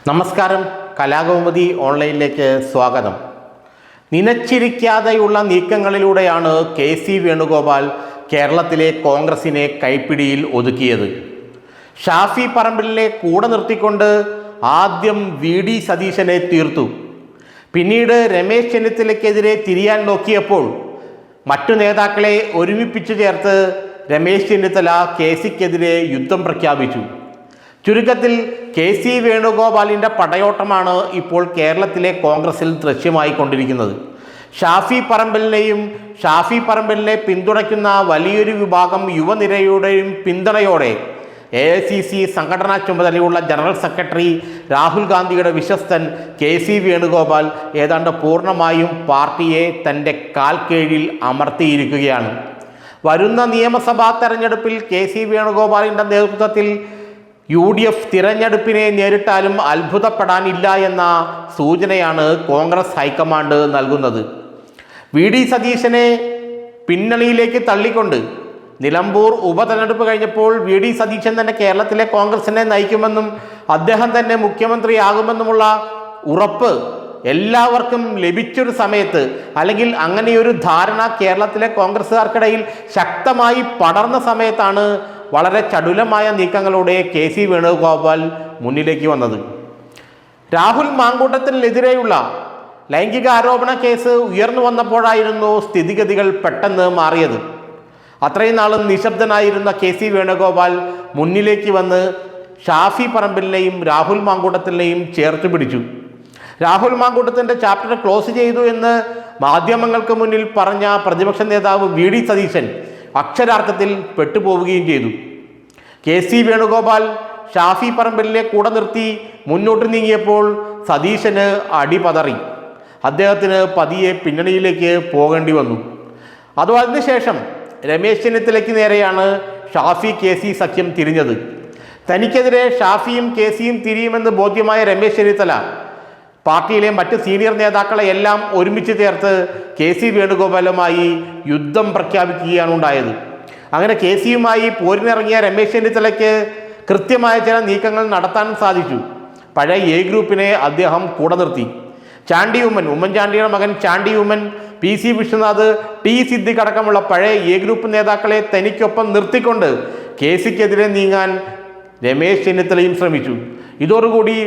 നമസ്കാരം, കലാകൗമുദി ഓൺലൈനിലേക്ക് സ്വാഗതം. നനച്ചിരിക്കാതെയുള്ള നീക്കങ്ങളിലൂടെയാണ് കെ.സി. വേണുഗോപാൽ കേരളത്തിലെ കോൺഗ്രസിനെ കൈപ്പിടിയിൽ ഒതുക്കിയത്. ഷാഫി പറമ്പിലിനെ കൂടെ നിർത്തിക്കൊണ്ട് ആദ്യം വി.ഡി. സതീശനെ തീർത്തു. പിന്നീട് രമേശ് ചെന്നിത്തലയ്ക്കെതിരെ തിരിയാൻ നോക്കിയപ്പോൾ മറ്റു നേതാക്കളെ ഒരുമിപ്പിച്ചു ചേർത്ത് രമേശ് ചെന്നിത്തല കെ.സിക്കെതിരെ യുദ്ധം പ്രഖ്യാപിച്ചു. ചുരുക്കത്തിൽ കെ.സി. വേണുഗോപാലിൻ്റെ പടയോട്ടമാണ് ഇപ്പോൾ കേരളത്തിലെ കോൺഗ്രസിൽ ദൃശ്യമായിക്കൊണ്ടിരിക്കുന്നത്. ഷാഫി പറമ്പിലിനെ പിന്തുണയ്ക്കുന്ന വലിയൊരു വിഭാഗം യുവനിരയുടെയും പിന്തുണയോടെ AICC സംഘടനാ ചുമതലയുള്ള ജനറൽ സെക്രട്ടറി രാഹുൽ ഗാന്ധിയുടെ വിശ്വസ്തൻ കെ.സി. വേണുഗോപാൽ ഏതാണ്ട് പൂർണ്ണമായും പാർട്ടിയെ തൻ്റെ കാൽക്കീഴിൽ അമർത്തിയിരിക്കുകയാണ്. വരുന്ന നിയമസഭാ തെരഞ്ഞെടുപ്പിൽ കെ.സി. വേണുഗോപാലിൻ്റെ നേതൃത്വത്തിൽ UDF തിരഞ്ഞെടുപ്പിനെ നേരിട്ടാലും അത്ഭുതപ്പെടാനില്ല എന്ന സൂചനയാണ് കോൺഗ്രസ് ഹൈക്കമാൻഡ് നൽകുന്നത്. വി.ഡി. സതീശനെ പിന്നണിയിലേക്ക് തള്ളിക്കൊണ്ട് നിലമ്പൂർ ഉപതെരഞ്ഞെടുപ്പ് കഴിഞ്ഞപ്പോൾ വി.ഡി. സതീശൻ തന്നെ കേരളത്തിലെ കോൺഗ്രസിനെ നയിക്കുമെന്നും അദ്ദേഹം തന്നെ മുഖ്യമന്ത്രിയാകുമെന്നുമുള്ള ഉറപ്പ് എല്ലാവർക്കും ലഭിച്ചൊരു സമയത്ത്, അല്ലെങ്കിൽ അങ്ങനെയൊരു ധാരണ കേരളത്തിലെ കോൺഗ്രസ്സുകാർക്കിടയിൽ ശക്തമായി പടർന്ന സമയത്താണ് വളരെ ചടുലമായ നീക്കങ്ങളോടെ കെ.സി. വേണുഗോപാൽ മുന്നിലേക്ക് വന്നത്. രാഹുൽ മാങ്കൂട്ടത്തിനെതിരെയുള്ള ലൈംഗിക ആരോപണ കേസ് ഉയർന്നു വന്നപ്പോഴായിരുന്നു സ്ഥിതിഗതികൾ പെട്ടെന്ന് മാറിയത്. അത്രയും നാളും നിശബ്ദനായിരുന്ന കെ.സി. വേണുഗോപാൽ മുന്നിലേക്ക് വന്ന് ഷാഫി പറമ്പിലിനെയും രാഹുൽ മാങ്കൂട്ടത്തിനെയും ചേർത്ത് പിടിച്ചു. രാഹുൽ മാങ്കൂട്ടത്തിൻ്റെ ചാപ്റ്റർ ക്ലോസ് ചെയ്തു എന്ന് മാധ്യമങ്ങൾക്ക് മുന്നിൽ പറഞ്ഞ പ്രതിപക്ഷ നേതാവ് വി.ഡി. സതീശൻ അക്ഷരാർത്ഥത്തിൽ പെട്ടുപോവുകയും ചെയ്തു. കെ.സി. വേണുഗോപാൽ ഷാഫി പറമ്പിലിനെ കൂടെ നിർത്തി മുന്നോട്ട് നീങ്ങിയപ്പോൾ സതീശന് അടിപതറി. അദ്ദേഹത്തിന് പതിയെ പിന്നണിയിലേക്ക് പോകേണ്ടി വന്നു. അതിനുശേഷം രമേശ് ചെന്നിത്തലയ്ക്ക് നേരെയാണ് ഷാഫി കെ.സി. സഖ്യം തിരിഞ്ഞത്. തനിക്കെതിരെ ഷാഫിയും കെ.സിയും തിരിയുമെന്ന് ബോധ്യമായ രമേശ് ചെന്നിത്തല പാർട്ടിയിലെ മറ്റ് സീനിയർ നേതാക്കളെ എല്ലാം ഒരുമിച്ച് ചേർത്ത് കെ.സി. വേണുഗോപാലുമായി യുദ്ധം പ്രഖ്യാപിക്കുകയാണ് ഉണ്ടായത്. അങ്ങനെ കെ.സിയുമായി പോരിനിറങ്ങിയ രമേശ് ചെന്നിത്തലയ്ക്ക് കൃത്യമായ ചില നീക്കങ്ങൾ നടത്താൻ സാധിച്ചു. പഴയ എ ഗ്രൂപ്പിനെ അദ്ദേഹം കൂടെ നിർത്തി. ഉമ്മൻചാണ്ടിയുടെ മകൻ ചാണ്ടി ഉമ്മൻ, PC വിശ്വനാഥ്, T സിദ്ദിഖ് അടക്കമുള്ള പഴയ എ ഗ്രൂപ്പ് നേതാക്കളെ തനിക്കൊപ്പം നിർത്തിക്കൊണ്ട് കെ.സിക്കെതിരെ നീങ്ങാൻ രമേശ് ചെന്നിത്തലയും ശ്രമിച്ചു. ഇതോടുകൂടി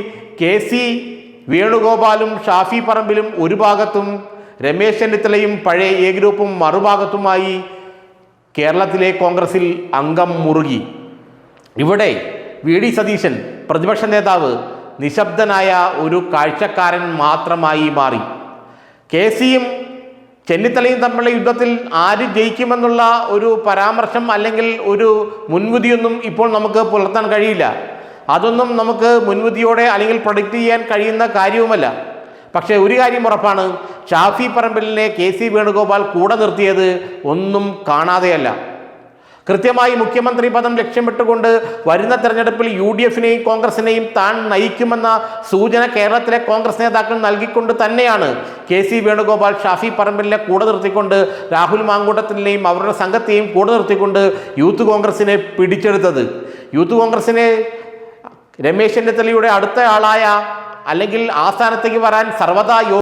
കെ.സി. വേണുഗോപാലും ഷാഫി പറമ്പിലും ഒരു ഭാഗത്തും രമേശ് ചെന്നിത്തലയും പഴയ എ ഗ്രൂപ്പും മറുഭാഗത്തുമായി കേരളത്തിലെ കോൺഗ്രസിൽ അംഗം മുറുകി. ഇവിടെ വി.ഡി. സതീശൻ പ്രതിപക്ഷ നേതാവ് നിശബ്ദനായ ഒരു കാഴ്ചക്കാരൻ മാത്രമായി മാറി. കെ.സിയും ചെന്നിത്തലയും തമ്മിലുള്ള യുദ്ധത്തിൽ ആര് ജയിക്കുമെന്നുള്ള ഒരു പരാമർശം അല്ലെങ്കിൽ ഒരു മുൻവിധിയൊന്നും ഇപ്പോൾ നമുക്ക് പുലർത്താൻ കഴിയില്ല. അതൊന്നും നമുക്ക് മുൻവിധിയോടെ അല്ലെങ്കിൽ പ്രൊഡിക്റ്റ് ചെയ്യാൻ കഴിയുന്ന കാര്യവുമല്ല. പക്ഷേ ഒരു കാര്യം ഉറപ്പാണ്, ഷാഫി പറമ്പിലിനെ കെ.സി. വേണുഗോപാൽ കൂടെ നിർത്തിയത് ഒന്നും കാണാതെയല്ല. കൃത്യമായി മുഖ്യമന്ത്രി പദം ലക്ഷ്യമിട്ടുകൊണ്ട് വരുന്ന തെരഞ്ഞെടുപ്പിൽ UDFനെയും കോൺഗ്രസിനെയും താൻ നയിക്കുമെന്ന സൂചന കേരളത്തിലെ കോൺഗ്രസ് നേതാക്കൾ നൽകിക്കൊണ്ട് തന്നെയാണ് കെ.സി. വേണുഗോപാൽ ഷാഫി പറമ്പിലിനെ കൂടെ നിർത്തിക്കൊണ്ട് രാഹുൽ മാങ്കൂട്ടത്തിനെയും അവരുടെ സംഘത്തെയും കൂടെ നിർത്തിക്കൊണ്ട് യൂത്ത് കോൺഗ്രസിനെ പിടിച്ചെടുത്തത്. യൂത്ത് കോൺഗ്രസിനെ രമേശ് ചെന്നിത്തലയുടെ അടുത്ത ആളായ അല്ലെങ്കിൽ ആ സ്ഥാനത്തേക്ക് വരാൻ സർവ്വതാ